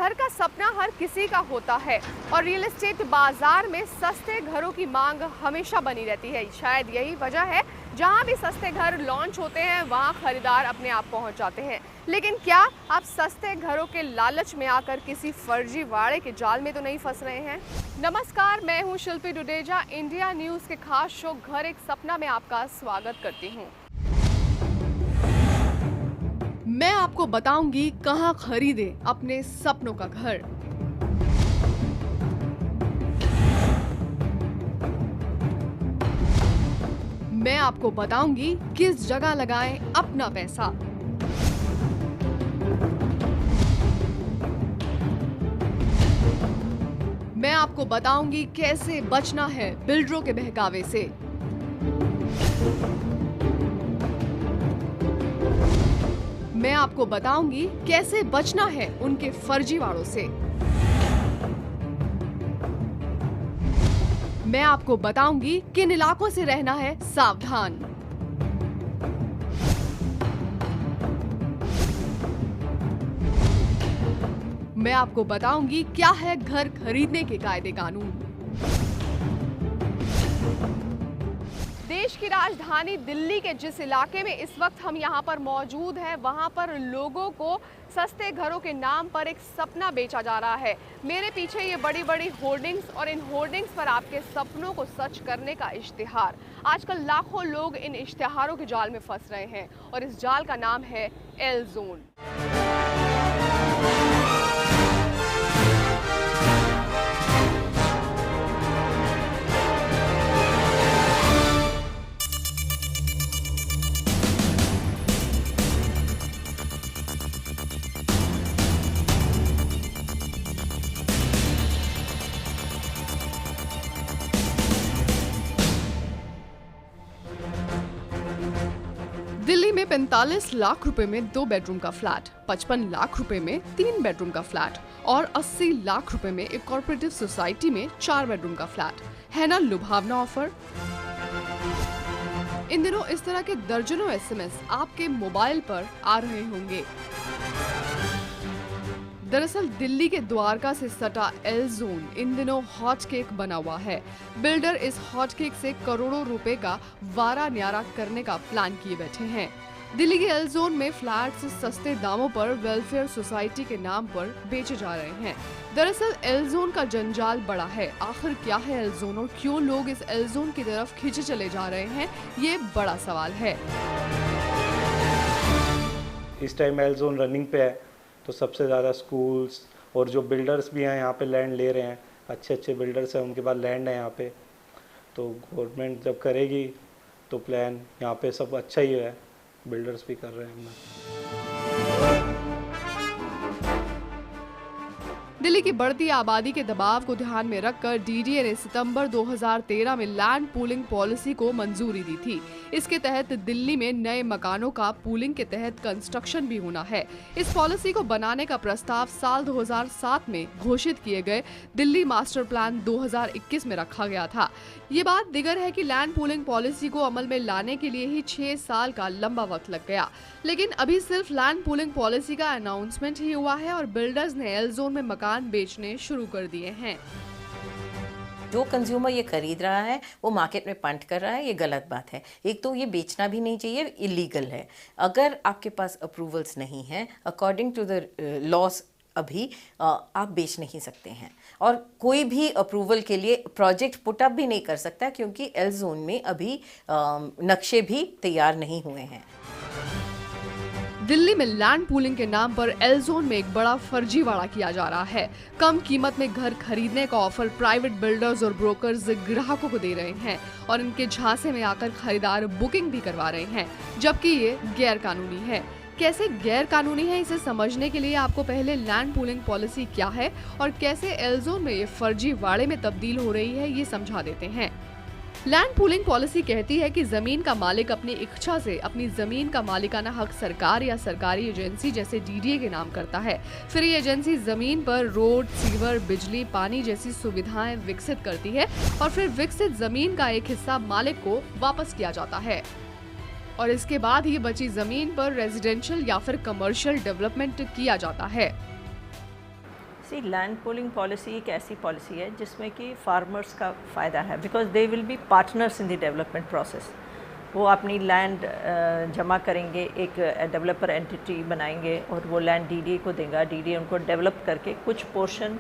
घर का सपना हर किसी का होता है और रियल एस्टेट बाजार में सस्ते घरों की मांग हमेशा बनी रहती है। शायद यही वजह है जहां भी सस्ते घर लॉन्च होते हैं वहां खरीदार अपने आप पहुंच जाते हैं। लेकिन क्या आप सस्ते घरों के लालच में आकर किसी फर्जीवाड़े के जाल में तो नहीं फंस रहे हैं? नमस्कार, मैं हूं शिल्पी डुडेजा। इंडिया न्यूज़ के खास शो घर एक सपना में आपका स्वागत करती हूं। मैं आपको बताऊंगी कहां खरीदें अपने सपनों का घर। मैं आपको बताऊंगी किस जगह लगाएं अपना पैसा। मैं आपको बताऊंगी कैसे बचना है बिल्डरों के बहकावे से। मैं आपको बताऊंगी कैसे बचना है उनके फर्जीवाड़ों से। मैं आपको बताऊंगी किन इलाकों से रहना है सावधान। मैं आपको बताऊंगी क्या है घर खरीदने के कायदे कानून। देश की राजधानी दिल्ली के जिस इलाके में इस वक्त हम यहाँ पर मौजूद हैं, वहाँ पर लोगों को सस्ते घरों के नाम पर एक सपना बेचा जा रहा है। मेरे पीछे ये बड़ी बड़ी होर्डिंग्स और इन होर्डिंग्स पर आपके सपनों को सच करने का इश्तिहार। आजकल लाखों लोग इन इश्तिहारों के जाल में फंस रहे हैं और इस जाल का नाम है एल जोन। दिल्ली में 45 लाख रुपए में 2 बेडरूम का फ्लैट, 55 लाख रुपए में 3 बेडरूम का फ्लैट और 80 लाख रुपए में एक कॉर्पोरेटिव सोसाइटी में 4 बेडरूम का फ्लैट। है ना लुभावना ऑफर? इन दिनों इस तरह के दर्जनों एसएमएस आपके मोबाइल पर आ रहे होंगे। दरअसल दिल्ली के द्वारका से सटा एल जोन इन दिनों हॉट केक बना हुआ है। बिल्डर इस हॉट केक से करोड़ों रुपए का वारा न्यारा करने का प्लान किए बैठे हैं। दिल्ली के एल जोन में फ्लैट्स सस्ते दामों पर वेलफेयर सोसाइटी के नाम पर बेचे जा रहे हैं। दरअसल एल जोन का जंजाल बड़ा है। आखिर क्या है एल जोन और क्यों लोग इस एल जोन की तरफ खींचे चले जा रहे हैं, ये बड़ा सवाल है। इस टाइम एल जोन रनिंग पे है तो सबसे ज़्यादा स्कूल्स और जो बिल्डर्स भी हैं यहाँ पे लैंड ले रहे हैं, अच्छे अच्छे बिल्डर्स हैं, उनके पास लैंड है यहाँ पे। तो गवर्नमेंट जब करेगी तो प्लान यहाँ पे सब अच्छा ही है, बिल्डर्स भी कर रहे हैं। दिल्ली की बढ़ती आबादी के दबाव को ध्यान में रखकर डीडीए ने सितंबर 2013 में लैंड पूलिंग पॉलिसी को मंजूरी दी थी। इसके तहत दिल्ली में नए मकानों का पूलिंग के तहत कंस्ट्रक्शन भी होना है। इस पॉलिसी को बनाने का प्रस्ताव साल 2007 में घोषित किए गए दिल्ली मास्टर प्लान 2021 में रखा गया था। ये बात दिगर है कि लैंड पूलिंग पॉलिसी को अमल में लाने के लिए ही 6 साल का लंबा वक्त लग गया। लेकिन अभी सिर्फ लैंड पूलिंग पॉलिसी का अनाउंसमेंट ही हुआ है और बिल्डर्स ने एल जोन में मकान बेचने शुरू कर दिए हैं। जो कंज्यूमर ये खरीद रहा है वो मार्केट में पंट कर रहा है, ये गलत बात है। एक तो ये बेचना भी नहीं चाहिए, इलीगल है। अगर आपके पास अप्रूवल्स नहीं है अकॉर्डिंग टू द लॉस, अभी आप बेच नहीं सकते हैं और कोई भी अप्रूवल के लिए प्रोजेक्ट पुटअप भी नहीं कर सकता क्योंकि एल जोन में अभी नक्शे भी तैयार नहीं हुए हैं। दिल्ली में लैंड पूलिंग के नाम पर एल जोन में एक बड़ा फर्जीवाड़ा किया जा रहा है। कम कीमत में घर खरीदने का ऑफर प्राइवेट बिल्डर्स और ब्रोकर्स ग्राहकों को दे रहे हैं और इनके झांसे में आकर खरीदार बुकिंग भी करवा रहे हैं, जबकि ये गैर कानूनी है। कैसे गैर कानूनी है, इसे समझने के लिए आपको पहले लैंड पूलिंग पॉलिसी क्या है और कैसे एल जोन में ये फर्जीवाड़े में तब्दील हो रही है, ये समझा देते हैं। लैंड पूलिंग पॉलिसी कहती है कि जमीन का मालिक अपनी इच्छा से अपनी जमीन का मालिकाना हक सरकार या सरकारी एजेंसी जैसे डीडीए के नाम करता है। फिर ये एजेंसी जमीन पर रोड, सीवर, बिजली, पानी जैसी सुविधाएं विकसित करती है और फिर विकसित जमीन का एक हिस्सा मालिक को वापस किया जाता है और इसके बाद ही बची जमीन पर रेजिडेंशियल या फिर कमर्शियल डेवलपमेंट किया जाता है। सी लैंड पूलिंग पॉलिसी एक ऐसी पॉलिसी है जिसमें कि फार्मर्स का फ़ायदा है, because they will be partners in the development process. वो अपनी लैंड जमा करेंगे, एक डेवलपर एंटिटी बनाएंगे और वो लैंड डीडीए को देगा, डीडीए उनको डेवलप करके कुछ पोर्शन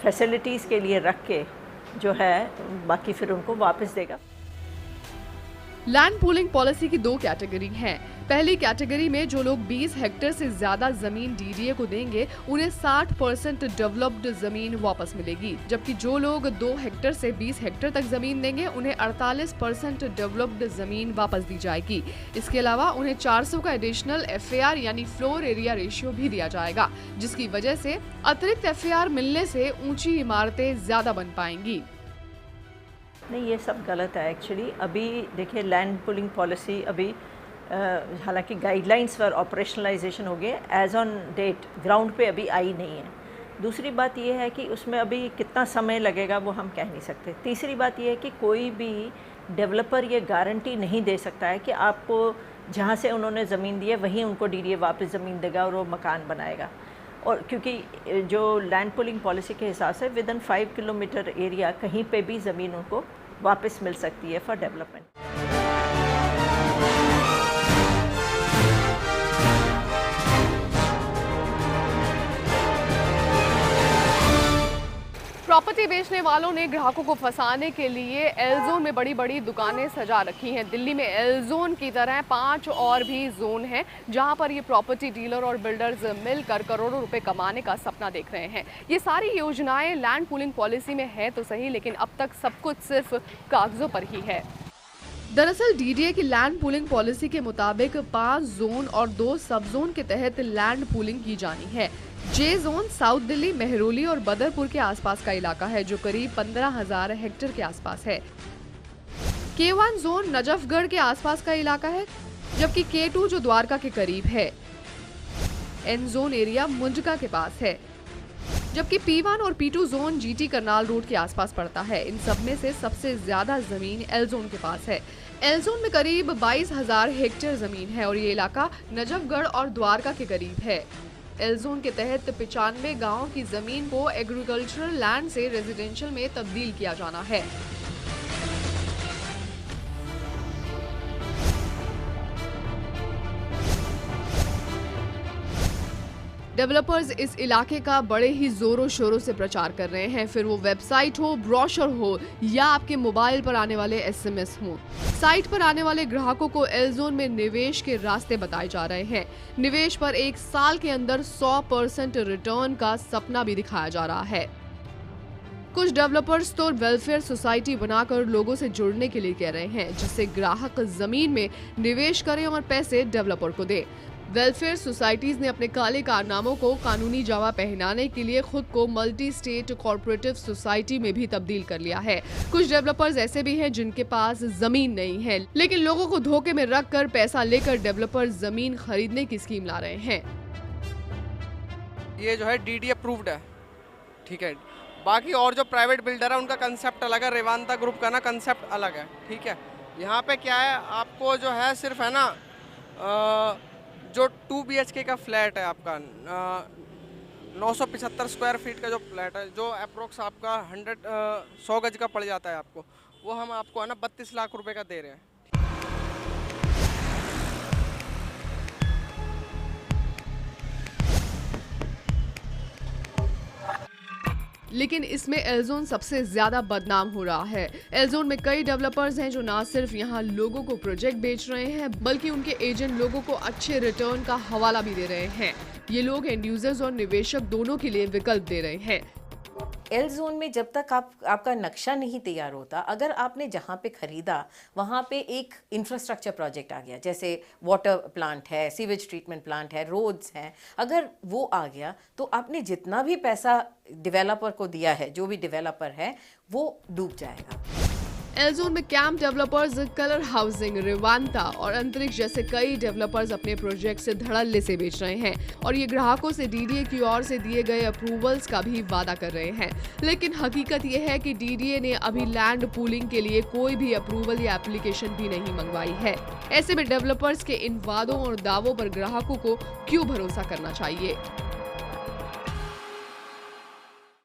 फैसिलिटीज़ के लिए रख के जो है बाकी फिर उनको वापस देगा। लैंड पूलिंग पॉलिसी की दो कैटेगरी हैं। पहली कैटेगरी में जो लोग 20 हेक्टेयर से ज्यादा जमीन डीडीए को देंगे उन्हें 60% डेवलप्ड जमीन वापस मिलेगी, जबकि जो लोग 2 हेक्टेयर से 20 हेक्टेयर तक जमीन देंगे उन्हें 48% डेवलप्ड जमीन वापस दी जाएगी। इसके अलावा उन्हें 400 का एडिशनल FAR यानी फ्लोर एरिया रेशियो भी दिया जाएगा, जिसकी वजह से अतिरिक्त FAR मिलने से ऊंची इमारतें ज्यादा बन पाएंगी। नहीं, ये सब गलत है एक्चुअली। अभी देखिए लैंड पूलिंग पॉलिसी अभी हालांकि गाइडलाइंस फॉर ऑपरेशनलाइजेशन हो गए, एज ऑन डेट ग्राउंड पे अभी आई नहीं है। दूसरी बात ये है कि उसमें अभी कितना समय लगेगा वो हम कह नहीं सकते। तीसरी बात ये है कि कोई भी डेवलपर ये गारंटी नहीं दे सकता है कि आपको जहाँ से उन्होंने ज़मीन दी है वहीं उनको डीडीए वापस ज़मीन देगा और वो मकान बनाएगा। और क्योंकि जो लैंड पूलिंग पॉलिसी के हिसाब से विद इन 5 किलोमीटर एरिया कहीं पे भी ज़मीन उनको वापस मिल सकती है फॉर डेवलपमेंट। प्रॉपर्टी बेचने वालों ने ग्राहकों को फंसाने के लिए एल जोन में बड़ी बड़ी दुकानें सजा रखी हैं। दिल्ली में एल जोन की तरह 5 और भी जोन हैं जहां पर ये प्रॉपर्टी डीलर और बिल्डर्स मिलकर करोड़ों रुपए कमाने का सपना देख रहे हैं। ये सारी योजनाएं लैंड पूलिंग पॉलिसी में है तो सही, लेकिन अब तक सब कुछ सिर्फ कागजों पर ही है। दरअसल डीडीए की लैंड पूलिंग पॉलिसी के मुताबिक 5 जोन और 2 सब जोन के तहत लैंड पूलिंग की जानी है। जे जोन साउथ दिल्ली, मेहरौली और बदरपुर के आसपास का इलाका है जो करीब 15,000 हेक्टेयर के आसपास है। K1 जोन नजफगढ़ के आसपास का इलाका है, जबकि K2 जो द्वारका के करीब है। N जोन एरिया मुंडका के पास है, जबकि P1 और P2 zone GT Karnal road के आसपास पड़ता है। इन सब में से सबसे ज्यादा जमीन एल जोन के पास है। एल जोन में करीब 22,000 हेक्टेयर जमीन है और ये इलाका नजफगढ़ और द्वारका के करीब है। एल जोन के तहत 95 गांवों की जमीन को एग्रीकल्चरल लैंड से रेजिडेंशियल में तब्दील किया जाना है। डेवलपर्स इस इलाके का बड़े ही जोरों शोरों से प्रचार कर रहे हैं, फिर वो वेबसाइट हो, ब्रोशर हो या आपके मोबाइल पर आने वाले SMS हो। साइट पर आने वाले ग्राहकों को एल जोन में निवेश के रास्ते बताए जा रहे हैं। निवेश पर 1 साल के अंदर 100% रिटर्न का सपना भी दिखाया जा रहा है। कुछ डेवलपर्स तो वेलफेयर सोसाइटी बनाकर लोगों से जुड़ने के लिए कह रहे हैं, जिससे ग्राहक जमीन में निवेश करें और पैसे डेवलपर को दे। वेलफेयर सोसाइटीज ने अपने काले कारनामों को कानूनी जावा पहनाने के लिए खुद को मल्टी स्टेट कॉर्पोरेटिव सोसाइटी में भी तब्दील कर लिया है। कुछ डेवलपर्स ऐसे भी हैं जिनके पास जमीन नहीं है, लेकिन लोगों को धोखे में रखकर पैसा लेकर डेवलपर जमीन खरीदने की स्कीम ला रहे हैं। ये जो है डीडी अप्रूव्ड है, ठीक है। बाकी और जो प्राइवेट बिल्डर है उनका कंसेप्ट अलग है, रेवांता ग्रुप का ना कंसेप्ट अलग है, ठीक है। यहाँ पे क्या है, आपको जो है सिर्फ है ना जो 2 BHK का फ्लैट है आपका 975 स्क्वायर फीट का जो फ्लैट है, जो अप्रोक्स आपका 100 गज का पड़ जाता है आपको, वो हम आपको है ना 32 लाख रुपए का दे रहे हैं। लेकिन इसमें एल जोन सबसे ज्यादा बदनाम हो रहा है। एल जोन में कई डेवलपर्स हैं जो ना सिर्फ यहाँ लोगों को प्रोजेक्ट बेच रहे हैं, बल्कि उनके एजेंट लोगों को अच्छे रिटर्न का हवाला भी दे रहे हैं। ये लोग एंड यूजर्स और निवेशक दोनों के लिए विकल्प दे रहे हैं। एल जोन में जब तक आपका नक्शा नहीं तैयार होता, अगर आपने जहाँ पे खरीदा वहाँ पे एक इंफ्रास्ट्रक्चर प्रोजेक्ट आ गया, जैसे वाटर प्लांट है, सीवेज ट्रीटमेंट प्लांट है, रोड्स हैं, अगर वो आ गया तो आपने जितना भी पैसा डेवलपर को दिया है, जो भी डेवलपर है, वो डूब जाएगा। एल जोन में camp developers, colour housing, Revanta और अंतरिक्ष जैसे कई डेवलपर्स अपने प्रोजेक्ट से धड़ल्ले से बेच रहे हैं और ये ग्राहकों से डीडीए की ओर से दिए गए अप्रूवल्स का भी वादा कर रहे हैं। लेकिन हकीकत ये है कि डीडीए ने अभी लैंड पूलिंग के लिए कोई भी अप्रूवल या एप्लीकेशन भी नहीं मंगवाई है। ऐसे में डेवलपर्स के इन वादों और दावों पर ग्राहकों को क्यों भरोसा करना चाहिए?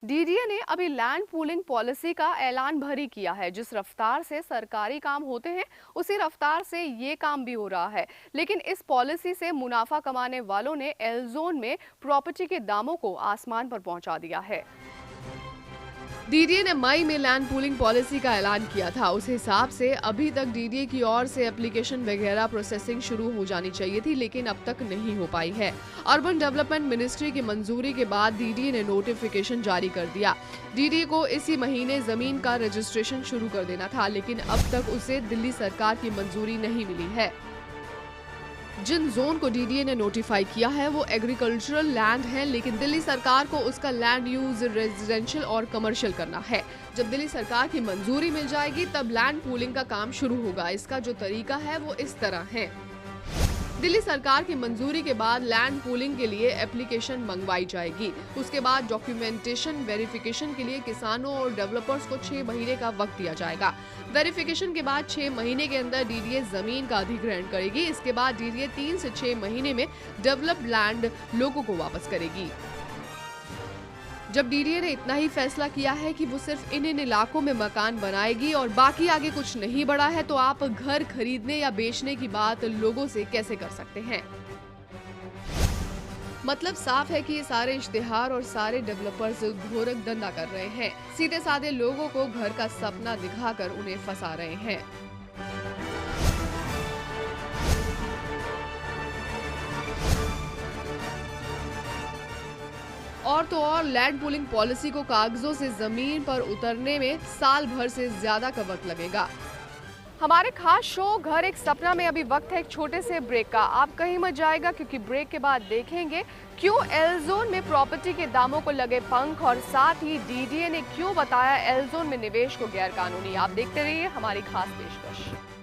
डीडीए ने अभी लैंड पूलिंग पॉलिसी का ऐलान भरी किया है। जिस रफ्तार से सरकारी काम होते हैं उसी रफ्तार से ये काम भी हो रहा है, लेकिन इस पॉलिसी से मुनाफा कमाने वालों ने एल जोन में प्रॉपर्टी के दामों को आसमान पर पहुंचा दिया है। डीडीए ने मई में लैंड पूलिंग पॉलिसी का ऐलान किया था। उस हिसाब से अभी तक डीडीए की ओर से एप्लीकेशन वगैरह प्रोसेसिंग शुरू हो जानी चाहिए थी, लेकिन अब तक नहीं हो पाई है। अर्बन डेवलपमेंट मिनिस्ट्री की मंजूरी के बाद डीडीए ने नोटिफिकेशन जारी कर दिया। डीडीए को इसी महीने जमीन का रजिस्ट्रेशन शुरू कर देना था, लेकिन अब तक उसे दिल्ली सरकार की मंजूरी नहीं मिली है। जिन जोन को डीडीए ने नोटिफाई किया है वो एग्रीकल्चरल लैंड है, लेकिन दिल्ली सरकार को उसका लैंड यूज रेजिडेंशियल और कमर्शियल करना है। जब दिल्ली सरकार की मंजूरी मिल जाएगी तब लैंड पूलिंग का काम शुरू होगा। इसका जो तरीका है वो इस तरह है। दिल्ली सरकार की मंजूरी के बाद लैंड पूलिंग के लिए एप्लीकेशन मंगवाई जाएगी। उसके बाद डॉक्यूमेंटेशन वेरिफिकेशन के लिए किसानों और डेवलपर्स को 6 महीने का वक्त दिया जाएगा। वेरिफिकेशन के बाद 6 महीने के अंदर डीडीए जमीन का अधिग्रहण करेगी। इसके बाद डीडीए 3 से 6 महीने में डेवलप्ड लैंड लोगों को वापस करेगी। जब डीडीए ने इतना ही फैसला किया है कि वो सिर्फ इन इलाकों में मकान बनाएगी और बाकी आगे कुछ नहीं बढ़ा है, तो आप घर खरीदने या बेचने की बात लोगों से कैसे कर सकते हैं? मतलब साफ है कि ये सारे इश्तिहार और सारे डेवलपर्स घोरक धंधा कर रहे हैं। सीधे साधे लोगों को घर का सपना दिखाकर उन्हें फंसा रहे हैं। और तो और लैंड पूलिंग पॉलिसी को कागजों से जमीन पर उतरने में साल भर से ज्यादा का वक्त लगेगा। हमारे खास शो घर एक सपना में अभी वक्त है एक छोटे से ब्रेक का। आप कहीं मत जाएगा, क्योंकि ब्रेक के बाद देखेंगे क्यों एल जोन में प्रॉपर्टी के दामों को लगे पंख, और साथ ही डीडीए ने क्यों बताया एल जोन में निवेश को गैर कानूनी। आप देखते रहिए हमारी खास पेशकश।